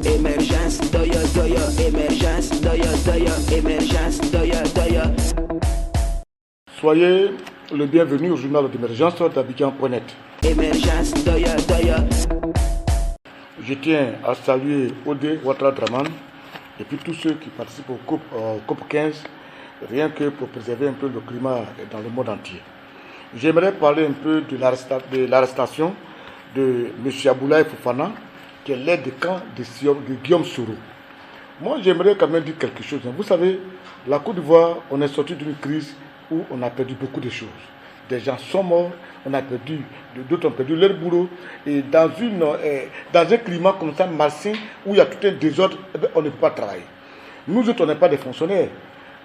Émergence, doya, doya, émergence, doya, doya, émergence, doya, doya. Soyez le bienvenu au journal d'émergence d'Abidjan.net. Émergence, doya, doya. Je tiens à saluer Odé Ouattara Draman et puis tous ceux qui participent au COP 15, rien que pour préserver un peu le climat dans le monde entier. J'aimerais parler un peu de l'arrestation de M. Aboulaye Fofana, qui est l'aide de camp de Guillaume Soro. Moi, j'aimerais quand même dire quelque chose. Vous savez, la Côte d'Ivoire, on est sorti d'une crise où on a perdu beaucoup de choses. Des gens sont morts, on a perdu, d'autres ont perdu leur boulot. Et dans un climat comme ça, malsain, où il y a tout un désordre, on ne peut pas travailler. Nous autres, on n'est pas des fonctionnaires.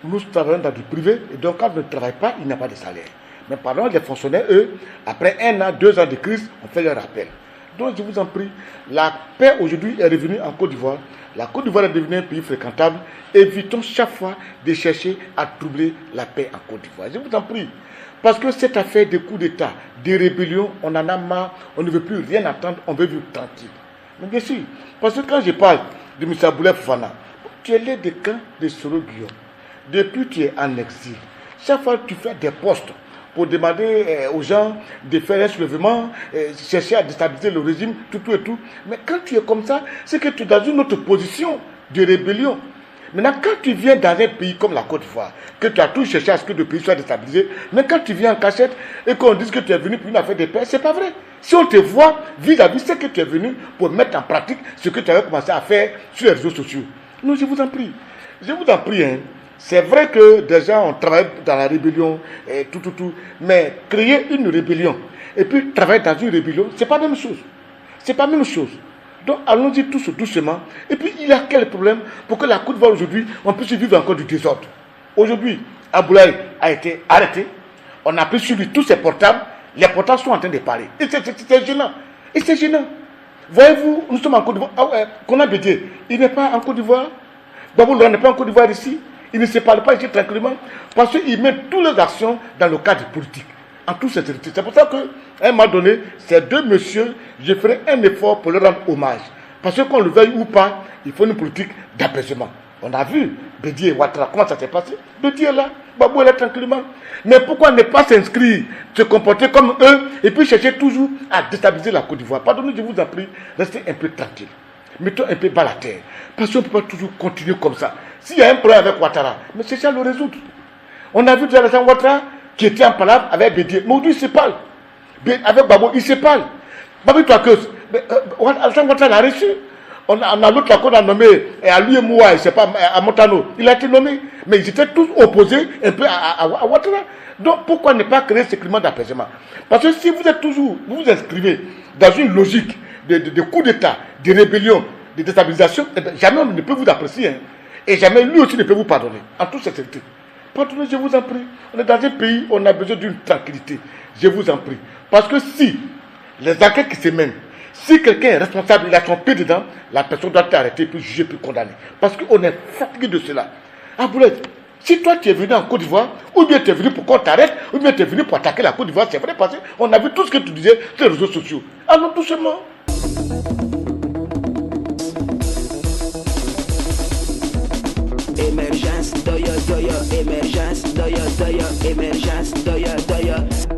Nous travaillons dans du privé, et donc quand on ne travaille pas, il n'y a pas de salaire. Mais par exemple, les fonctionnaires, eux, après 1 an, 2 ans de crise, on fait leur appel. Donc je vous en prie, la paix aujourd'hui est revenue en Côte d'Ivoire. La Côte d'Ivoire est devenue un pays fréquentable. Évitons chaque fois de chercher à troubler la paix en Côte d'Ivoire. Je vous en prie. Parce que cette affaire de coups d'État, des rébellions, on en a marre, on ne veut plus rien attendre, on veut vivre tranquille. Mais bien sûr, parce que quand je parle de M. Aboulaye Fofana, tu es l'aide de camp de Soro Guillaume. Depuis tu es en exil. Chaque fois tu fais des postes pour demander aux gens de faire un soulèvement, chercher à déstabiliser le régime, tout et tout. Mais quand tu es comme ça, c'est que tu es dans une autre position de rébellion. Maintenant, quand tu viens dans un pays comme la Côte d'Ivoire, que tu as tout cherché à ce que le pays soit déstabilisé, mais quand tu viens en cachette et qu'on dise que tu es venu pour une affaire de paix, c'est pas vrai. Si on te voit vis-à-vis, c'est que tu es venu pour mettre en pratique ce que tu avais commencé à faire sur les réseaux sociaux. Non, je vous en prie. Je vous en prie, hein. C'est vrai que des gens ont travaillé dans la rébellion, et tout, mais créer une rébellion et puis travailler dans une rébellion, c'est pas la même chose. C'est pas la même chose. Donc allons-y tous doucement. Et puis il y a quel problème pour que la Côte d'Ivoire aujourd'hui, on puisse vivre encore du désordre. Aujourd'hui, Aboulaye a été arrêté. On a pris sur lui tous ses portables. Les portables sont en train de parler. Et c'est gênant. Et c'est gênant. Voyez-vous, nous sommes en Côte d'Ivoire. Qu'on a Bédié, il n'est pas en Côte d'Ivoire. Babou Laurent n'est pas en Côte d'Ivoire ici. Il ne se parle pas ici tranquillement parce qu'il met toutes les actions dans le cadre politique, en toute sincérité. C'est pour ça qu'à un moment donné, ces deux messieurs, je ferai un effort pour leur rendre hommage. Parce que qu'on le veuille ou pas, il faut une politique d'apaisement. On a vu Bédié et Ouattara, comment ça s'est passé. Bédié est là, Babou est là tranquillement. Mais pourquoi ne pas s'inscrire, se comporter comme eux et puis chercher toujours à déstabiliser la Côte d'Ivoire? Pardonnez, je vous en prie, restez un peu tranquille. Mettons un peu bas la terre. Parce qu'on ne peut pas toujours continuer comme ça. S'il y a un problème avec Ouattara, mais c'est ça le résoudre. On a vu déjà Alassane Ouattara qui était en palabre avec Bédié. Mais aujourd'hui, il se parle. Avec Babo, il se parle. Babi Touakeuse, Alassane Ouattara l'a reçu. On a l'autre là qu'on a nommé à lui et moi, je sais pas, à Montano. Il a été nommé. Mais ils étaient tous opposés un peu à Ouattara. Donc pourquoi ne pas créer ce climat d'apaisement? Parce que si vous êtes toujours, vous vous inscrivez dans une logique de coups d'État, de rébellion, de déstabilisation, jamais on ne peut vous apprécier. Hein. Et jamais lui aussi ne peut vous pardonner. En toute sincérité. Pardonnez, je vous en prie. On est dans un pays où on a besoin d'une tranquillité. Je vous en prie. Parce que si les enquêtes qui se mènent, si quelqu'un est responsable, il a son pied dedans, la personne doit être arrêtée, puis jugée, puis condamnée. Parce qu'on est fatigué de cela. Aboulaye, si toi tu es venu en Côte d'Ivoire, ou bien tu es venu pour qu'on t'arrête, ou bien tu es venu pour attaquer la Côte d'Ivoire, c'est vrai, parce qu'on a vu tout ce que tu disais sur les réseaux sociaux. Allons doucement. Émergence, doya, doya, émergence, doya, doya, émergence, doya, doya.